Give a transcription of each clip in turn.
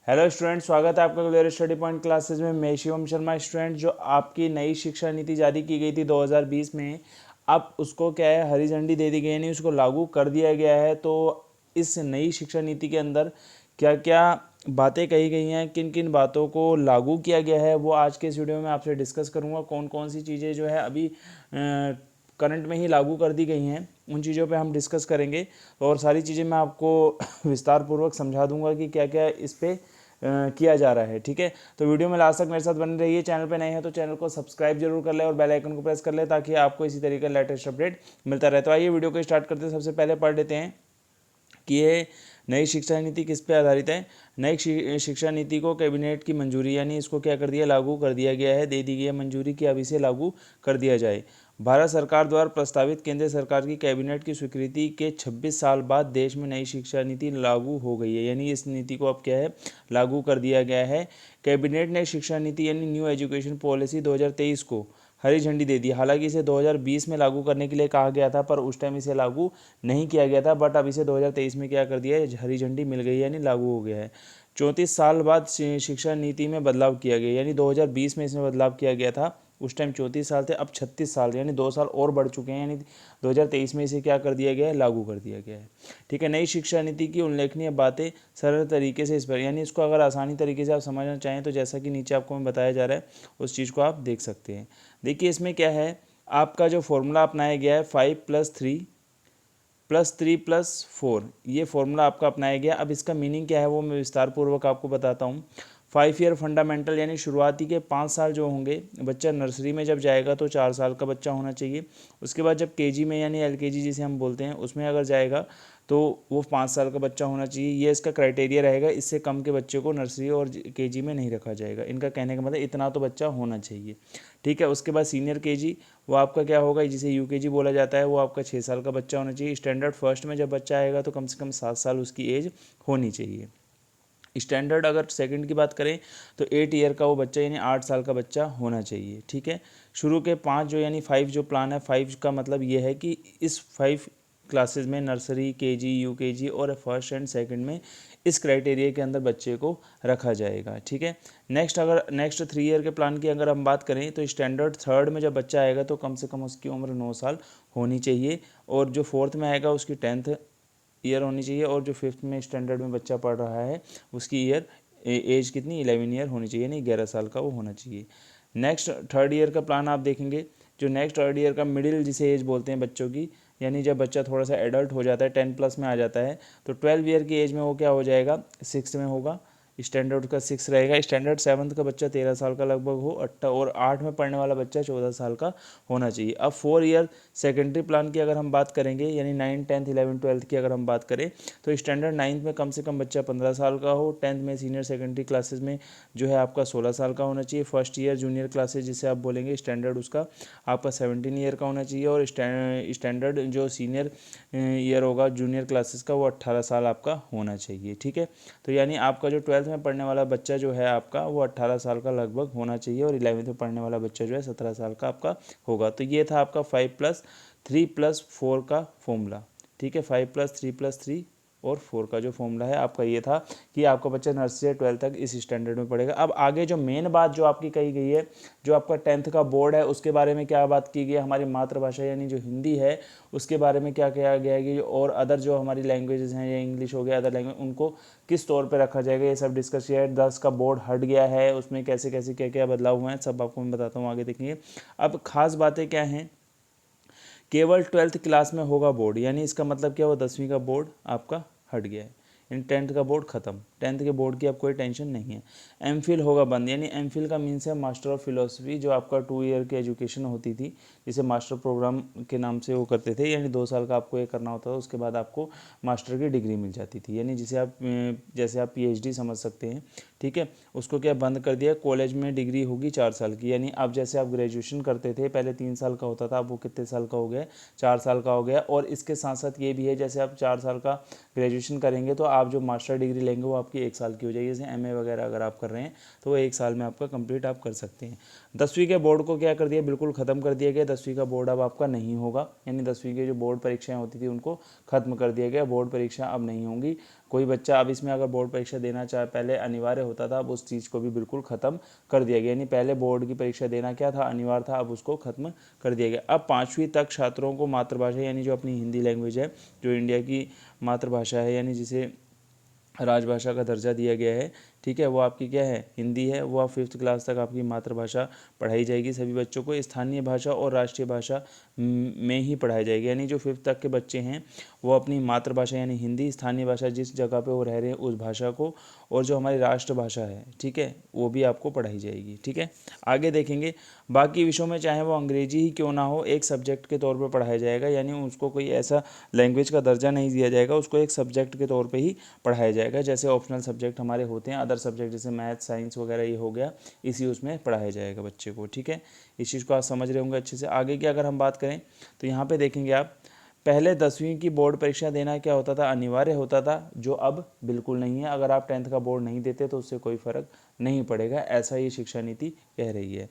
Hello student, स्वागत है आपका क्लियर स्टडी पॉइंट क्लासेस में। मैं शिवम शर्मा। स्टूडेंट, जो आपकी नई शिक्षा नीति जारी की गई थी 2020 में, अब उसको क्या है, हरी झंडी दे दी गई, यानी उसको लागू कर दिया गया है। तो इस नई शिक्षा नीति के अंदर क्या क्या बातें कही गई हैं, किन किन बातों को लागू किया गया है, वो आज के इस वीडियो में आपसे डिस्कस करूँगा। कौन कौन सी चीज़ें जो है अभी करंट में ही लागू कर दी गई हैं, उन चीज़ों पे हम डिस्कस करेंगे। और सारी चीज़ें मैं आपको विस्तार पूर्वक समझा दूंगा कि क्या क्या इस पे किया जा रहा है। ठीक है, तो वीडियो में लास्ट तक मेरे साथ बने रहिए। चैनल पे नए हैं तो चैनल को सब्सक्राइब जरूर कर ले और बेल आइकन को प्रेस कर ले, ताकि आपको इसी तरीके का लेटेस्ट अपडेट मिलता रहे। तो आइए वीडियो को स्टार्ट करते हैं। सबसे पहले पढ़ लेते हैं कि ये नई शिक्षा नीति किस पे आधारित है। नई शिक्षा नीति को कैबिनेट की मंजूरी, यानी इसको क्या कर दिया, लागू कर दिया गया है, दे दी गई है मंजूरी कि अब इसे लागू कर दिया जाए। भारत सरकार द्वारा प्रस्तावित केंद्र सरकार की कैबिनेट की स्वीकृति के 26 साल बाद देश में नई शिक्षा नीति लागू हो गई है, यानी इस नीति को अब क्या है, लागू कर दिया गया है। कैबिनेट ने शिक्षा नीति यानी न्यू एजुकेशन पॉलिसी 2023 को हरी झंडी दे दी। हालांकि इसे 2020 में लागू करने के लिए कहा गया था, पर उस टाइम इसे लागू नहीं किया गया था, बट अब इसे 2023 में क्या कर दिया है, हरी झंडी मिल गई, यानी लागू हो गया है। 34 साल बाद शिक्षा नीति में बदलाव किया गया, यानी 2020 में इसमें बदलाव किया गया था। उस टाइम 34 साल थे, अब 36 साल, यानी 2 साल और बढ़ चुके हैं, यानी 2023 में इसे क्या कर दिया गया है, लागू कर दिया गया है। ठीक है, नई शिक्षा नीति की उल्लेखनीय बातें सरल तरीके से इस पर, यानी इसको अगर आसानी तरीके से आप समझना चाहें तो जैसा कि नीचे आपको मैं बताया जा रहा है, उस चीज़ को आप देख सकते हैं। देखिए इसमें क्या है, आपका जो फॉर्मूला अपनाया गया है 5+3+3+4, ये फॉर्मूला आपका अपनाया गया। अब इसका मीनिंग क्या है वो मैं विस्तार पूर्वक आपको बताता हूँ। 5 ईयर फंडामेंटल, यानी शुरुआती के 5 साल जो होंगे, बच्चा नर्सरी में जब जाएगा तो 4 साल का बच्चा होना चाहिए। उसके बाद जब केजी में, यानी एलकेजी जिसे हम बोलते हैं, उसमें अगर जाएगा तो वो 5 साल का बच्चा होना चाहिए। ये इसका क्राइटेरिया रहेगा। इससे कम के बच्चे को नर्सरी और केजी में नहीं रखा जाएगा। इनका कहने का मतलब इतना तो बच्चा होना चाहिए। ठीक है, उसके बाद सीनियर केजी, वो आपका क्या होगा, जिसे यूकेजी बोला जाता है, वो आपका 6 साल का बच्चा होना चाहिए। स्टैंडर्ड फर्स्ट में जब बच्चा आएगा तो कम से कम 7 साल उसकी एज होनी चाहिए। स्टैंडर्ड अगर सेकंड की बात करें तो 8 ईयर का वो बच्चा, यानी 8 साल का बच्चा होना चाहिए। ठीक है, शुरू के 5 जो, यानी 5 जो प्लान है, 5 का मतलब ये है कि इस 5 क्लासेस में नर्सरी, केजी, यूकेजी और फर्स्ट एंड सेकंड में इस क्राइटेरिया के अंदर बच्चे को रखा जाएगा। ठीक है, नेक्स्ट 3 ईयर के प्लान की अगर हम बात करें तो स्टैंडर्ड थर्ड में जब बच्चा आएगा तो कम से कम उसकी उम्र 9 साल होनी चाहिए, और जो फोर्थ में आएगा उसकी 10th ईयर होनी चाहिए, और जो फिफ्थ में स्टैंडर्ड में बच्चा पढ़ रहा है उसकी एज कितनी, 11 ईयर होनी चाहिए, नहीं 11 साल का वो होना चाहिए। नेक्स्ट थर्ड ईयर का प्लान आप देखेंगे, जो नेक्स्ट थर्ड ईयर का मिडिल जिसे एज बोलते हैं बच्चों की, यानी जब बच्चा थोड़ा सा एडल्ट हो जाता है, 10+ में आ जाता है, तो 12 ईयर की एज में वो क्या हो जाएगा, 6 में होगा। स्टैंडर्ड का 6 रहेगा। स्टैंडर्ड 7th का बच्चा 13 साल का लगभग हो, और 8 में पढ़ने वाला बच्चा 14 साल का होना चाहिए। अब 4 ईयर सेकेंडरी प्लान की अगर हम बात करेंगे, यानी 9, 10, 11, 12 की अगर हम बात करें, तो स्टैंडर्ड 9th में कम से कम बच्चा 15 साल का हो। 10th में सीनियर सेकेंडरी क्लासेस में जो है आपका 16 साल का होना चाहिए। फर्स्ट ईयर जूनियर क्लासेस जिसे आप बोलेंगे, स्टैंडर्ड उसका आपका 17 ईयर का होना चाहिए, और स्टैंडर्ड जो सीनियर ईयर होगा जूनियर क्लासेस का, वो 18 साल आपका होना चाहिए। ठीक है, तो यानी आपका जो 12th में पढ़ने वाला बच्चा जो है आपका, वो 18 साल का लगभग होना चाहिए, और 11th में पढ़ने वाला बच्चा जो है 17 साल का आपका होगा। तो ये था आपका 5+3+4 का फॉर्मूला। ठीक है, 5+3+3 और 4 का जो फॉर्मूला है आपका ये था कि आपका बच्चा नर्सरी से 12th तक इस स्टैंडर्ड में पढ़ेगा। अब आगे जो मेन बात जो आपकी कही गई है, जो आपका 10th का बोर्ड है, उसके बारे में क्या बात की गई है, हमारी मातृभाषा यानी जो हिंदी है उसके बारे में क्या किया गया है कि और अदर जो हमारी लैंग्वेजेस हैं, या इंग्लिश हो गया, अदर लैंग्वेज, उनको किस तौर पे रखा जाएगा, ये सब डिस्कस किया है। 10 का बोर्ड हट गया है, उसमें कैसे कैसे क्या क्या बदलाव हुए हैं, सब आपको मैं बताता हूँ, आगे देखेंगे। अब खास बातें क्या हैं, केवल 12th क्लास में होगा बोर्ड, यानी इसका मतलब क्या हुआ, 10वीं का बोर्ड आपका हट गया है, यानी 10th का बोर्ड खत्म। 10th के बोर्ड की अब कोई टेंशन नहीं है। एमफिल होगा बंद, यानी एमफिल का मीन्स है मास्टर ऑफ फिलोसफी, जो आपका 2 ईयर की एजुकेशन होती थी, जिसे मास्टर प्रोग्राम के नाम से वो करते थे, यानी 2 साल का आपको ये करना होता था, उसके बाद आपको मास्टर की डिग्री मिल जाती थी, यानी जिसे आप जैसे आप पीएचडी समझ सकते हैं। ठीक है, उसको क्या बंद कर दिया, कॉलेज में डिग्री होगी 4 साल की, यानी अब जैसे आप ग्रेजुएशन करते थे पहले 3 साल का होता था, अब वो कितने साल का हो गया, 4 साल का हो गया। और इसके साथ साथ ये भी है, जैसे आप 4 साल का ग्रेजुएशन करेंगे तो आप जो मास्टर डिग्री लेंगे वो आपकी आपकी 1 साल की हो जाएगी। जैसे MA वगैरह अगर आप कर रहे हैं तो वो 1 साल में आपका कंप्लीट आप कर सकते हैं। 10वीं के बोर्ड को क्या कर दिया, बिल्कुल ख़त्म कर दिया गया। 10वीं का बोर्ड अब आपका नहीं होगा, यानी 10वीं के जो बोर्ड परीक्षाएं होती थी उनको ख़त्म कर दिया गया। बोर्ड परीक्षा अब नहीं होंगी। कोई बच्चा अब इसमें अगर बोर्ड परीक्षा देना चाहे, पहले अनिवार्य होता था, अब उस चीज़ को भी बिल्कुल ख़त्म कर दिया गया। यानी पहले बोर्ड की परीक्षा देना क्या था, अनिवार्य था, अब उसको खत्म कर दिया गया। अब 5वीं तक छात्रों को मातृभाषा यानी जो अपनी हिंदी लैंग्वेज है, जो इंडिया की मातृभाषा है, यानी जिसे राजभाषा का दर्जा दिया गया है, ठीक है, वो आपकी क्या है, हिंदी है। वो आप 5th क्लास तक आपकी मातृभाषा पढ़ाई जाएगी सभी बच्चों को। स्थानीय भाषा और राष्ट्रीय भाषा में ही पढ़ाई जाएगी, यानी जो 5th तक के बच्चे हैं वो अपनी मातृभाषा यानी हिंदी, स्थानीय भाषा जिस जगह पे वो रह रहे हैं उस भाषा को, और जो हमारी राष्ट्रभाषा है, ठीक है, वो भी आपको पढ़ाई जाएगी। ठीक है, आगे देखेंगे बाकी विषयों में चाहे वो अंग्रेजी ही क्यों ना हो, एक सब्जेक्ट के तौर पर पढ़ाया जाएगा, यानी उसको कोई ऐसा लैंग्वेज का दर्जा नहीं दिया जाएगा, उसको एक सब्जेक्ट के तौर पर ही पढ़ाया जाएगा। जैसे ऑप्शनल सब्जेक्ट हमारे होते हैं, अदर सब्जेक्ट जैसे मैथ, साइंस वगैरह ये हो गया, इसी उसमें पढ़ाया जाएगा बच्चे को। ठीक है, इस चीज़ को आप समझ रहे होंगे अच्छे से। आगे की अगर हम बात करें तो यहाँ पे देखेंगे आप, पहले 10वीं की बोर्ड परीक्षा देना क्या होता था, अनिवार्य होता था, जो अब बिल्कुल नहीं है। अगर आप 10th का बोर्ड नहीं देते तो उससे कोई फ़र्क नहीं पड़ेगा, ऐसा ये शिक्षा नीति कह रही है।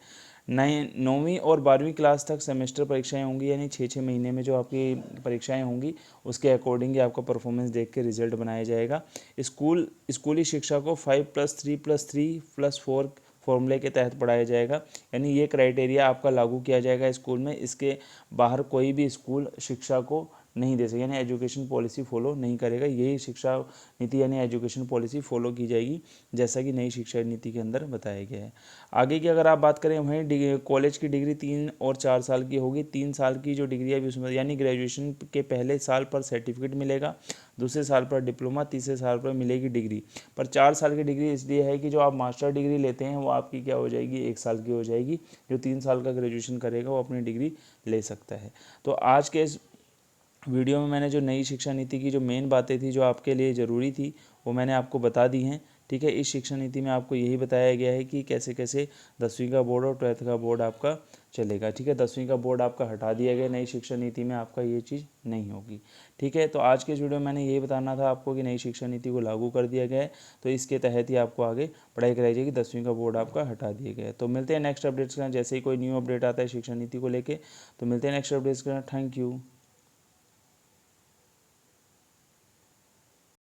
9वीं और 12वीं क्लास तक सेमेस्टर परीक्षाएं होंगी, यानी 6-6 महीने में जो आपकी परीक्षाएं होंगी उसके अकॉर्डिंग ही आपका परफॉर्मेंस देख के रिजल्ट बनाया जाएगा। स्कूली शिक्षा को 5+3+3+4 फॉर्मूले के तहत पढ़ाया जाएगा, यानी ये क्राइटेरिया आपका लागू किया जाएगा स्कूल में। इसके बाहर कोई भी स्कूल शिक्षा को नहीं दे सके, यानी एजुकेशन पॉलिसी फॉलो नहीं करेगा। यही शिक्षा नीति यानी एजुकेशन पॉलिसी फॉलो की जाएगी, जैसा कि नई शिक्षा नीति के अंदर बताया गया है। आगे की अगर आप बात करें, वहीं कॉलेज की डिग्री 3 और 4 साल की होगी। 3 साल की जो डिग्री है अभी उसमें, यानी ग्रेजुएशन के पहले साल पर सर्टिफिकेट मिलेगा, दूसरे साल पर डिप्लोमा, तीसरे साल पर मिलेगी डिग्री। पर 4 साल की डिग्री इसलिए है कि जो आप मास्टर डिग्री लेते हैं वो आपकी क्या हो जाएगी, 1 साल की हो जाएगी। जो 3 साल का ग्रेजुएशन करेगा वो अपनी डिग्री ले सकता है। तो आज के इस वीडियो में मैंने जो नई शिक्षा नीति की जो मेन बातें थी, जो आपके लिए ज़रूरी थी, वो मैंने आपको बता दी हैं। ठीक है, इस शिक्षा नीति में आपको यही बताया गया है कि कैसे कैसे 10वीं का बोर्ड और 12th का बोर्ड आपका चलेगा। ठीक है, 10वीं का बोर्ड आपका हटा दिया गया, नई शिक्षा नीति में आपका ये चीज़ नहीं होगी। ठीक है, तो आज के इस वीडियो में मैंने यही बताना था आपको कि नई शिक्षा नीति को लागू कर दिया गया है, तो इसके तहत ही आपको आगे पढ़ाई कराई जाएगी। 10वीं का बोर्ड आपका हटा दिया गया है। तो मिलते हैं नेक्स्ट अपडेट्स का, जैसे ही कोई न्यू अपडेट आता है शिक्षा नीति को लेके, तो मिलते हैं नेक्स्ट अपडेट्स का। Thank you.